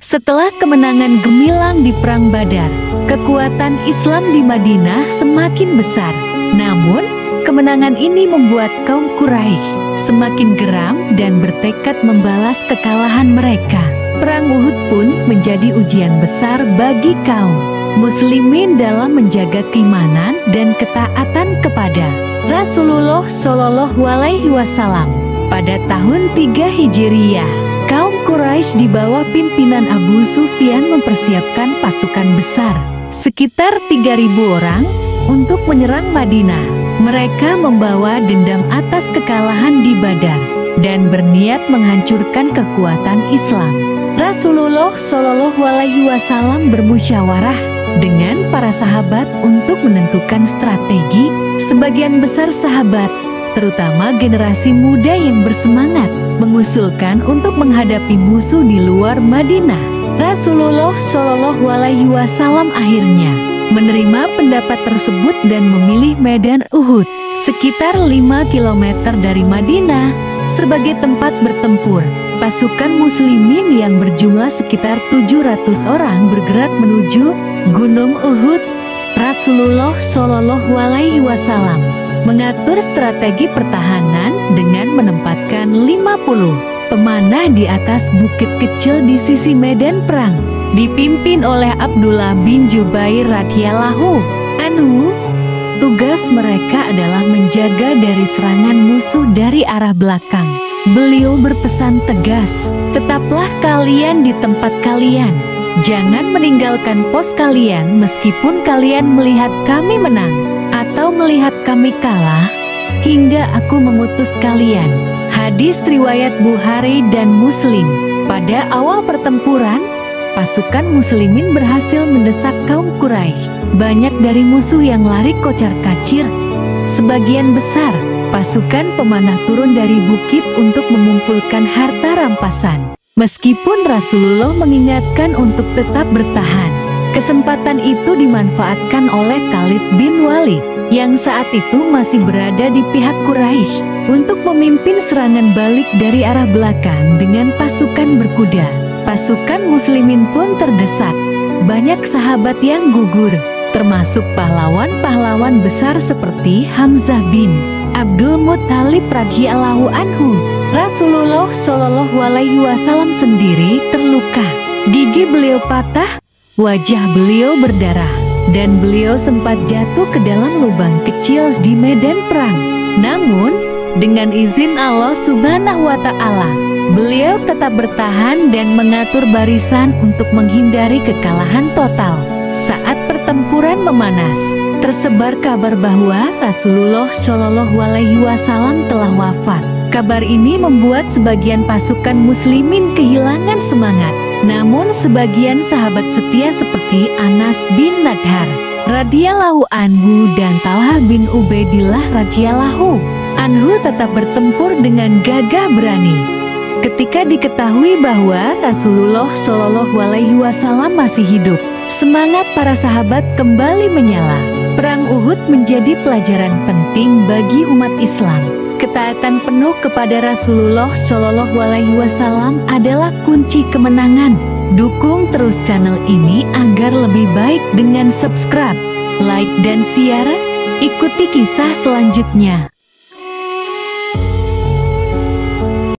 Setelah kemenangan gemilang di Perang Badar, kekuatan Islam di Madinah semakin besar. Namun, kemenangan ini membuat kaum Quraisy semakin geram dan bertekad membalas kekalahan mereka. Perang Uhud pun menjadi ujian besar bagi kaum muslimin dalam menjaga keimanan dan ketaatan kepada Rasulullah Shallallahu Alaihi Wasallam. Pada tahun 3 Hijriyah, kaum Quraisy di bawah pimpinan Abu Sufyan mempersiapkan pasukan besar, sekitar 3.000 orang, untuk menyerang Madinah. Mereka membawa dendam atas kekalahan di Badar dan berniat menghancurkan kekuatan Islam. Rasulullah Shallallahu Alaihi Wasallam bermusyawarah dengan para sahabat untuk menentukan strategi. Sebagian besar sahabat, terutama generasi muda yang bersemangat, mengusulkan untuk menghadapi musuh di luar Madinah. Rasulullah Shallallahu Alaihi Wasallam akhirnya menerima pendapat tersebut dan memilih medan Uhud, sekitar 5 km dari Madinah, sebagai tempat bertempur. Pasukan muslimin yang berjumlah sekitar 700 orang bergerak menuju Gunung Uhud. Rasulullah Shallallahu Alaihi Wasallam mengatur strategi pertahanan dengan menempatkan 50 pemanah di atas bukit kecil di sisi medan perang, dipimpin oleh Abdullah bin Jubair radhiyallahu anhu. Tugas mereka adalah menjaga dari serangan musuh dari arah belakang. Beliau berpesan tegas, "Tetaplah kalian di tempat kalian. Jangan meninggalkan pos kalian meskipun kalian melihat kami menang atau melihat kami kalah, hingga aku mengutus kalian." Hadis riwayat Bukhari dan Muslim. Pada awal pertempuran, pasukan muslimin berhasil mendesak kaum Quraisy. Banyak dari musuh yang lari kocar-kacir. Sebagian besar pasukan pemanah turun dari bukit untuk mengumpulkan harta rampasan. Meskipun Rasulullah mengingatkan untuk tetap bertahan, kesempatan itu dimanfaatkan oleh Khalid bin Walid yang saat itu masih berada di pihak Quraisy untuk memimpin serangan balik dari arah belakang dengan pasukan berkuda. Pasukan muslimin pun terdesak. Banyak sahabat yang gugur, termasuk pahlawan-pahlawan besar seperti Hamzah bin Abdul Muthalib radhiyallahu anhu. Rasulullah Shallallahu Alaihi Wasallam sendiri terluka. Gigi beliau patah, wajah beliau berdarah, dan beliau sempat jatuh ke dalam lubang kecil di medan perang. Namun, dengan izin Allah Subhanahu wa Ta'ala, beliau tetap bertahan dan mengatur barisan untuk menghindari kekalahan total. Saat pertempuran memanas, tersebar kabar bahwa Rasulullah Shallallahu Alaihi Wasallam telah wafat. Kabar ini membuat sebagian pasukan muslimin kehilangan semangat. Namun sebagian sahabat setia seperti Anas bin Nadhar radhiyallahu anhu dan Talha bin Ubaidillah radhiyallahu anhu tetap bertempur dengan gagah berani. Ketika diketahui bahwa Rasulullah Shallallahu Alaihi Wasallam masih hidup, semangat para sahabat kembali menyala. Perang Uhud menjadi pelajaran penting bagi umat Islam. Ketaatan penuh kepada Rasulullah Shallallahu Alaihi Wasallam adalah kunci kemenangan. Dukung terus channel ini agar lebih baik dengan subscribe, like, dan share. Ikuti kisah selanjutnya.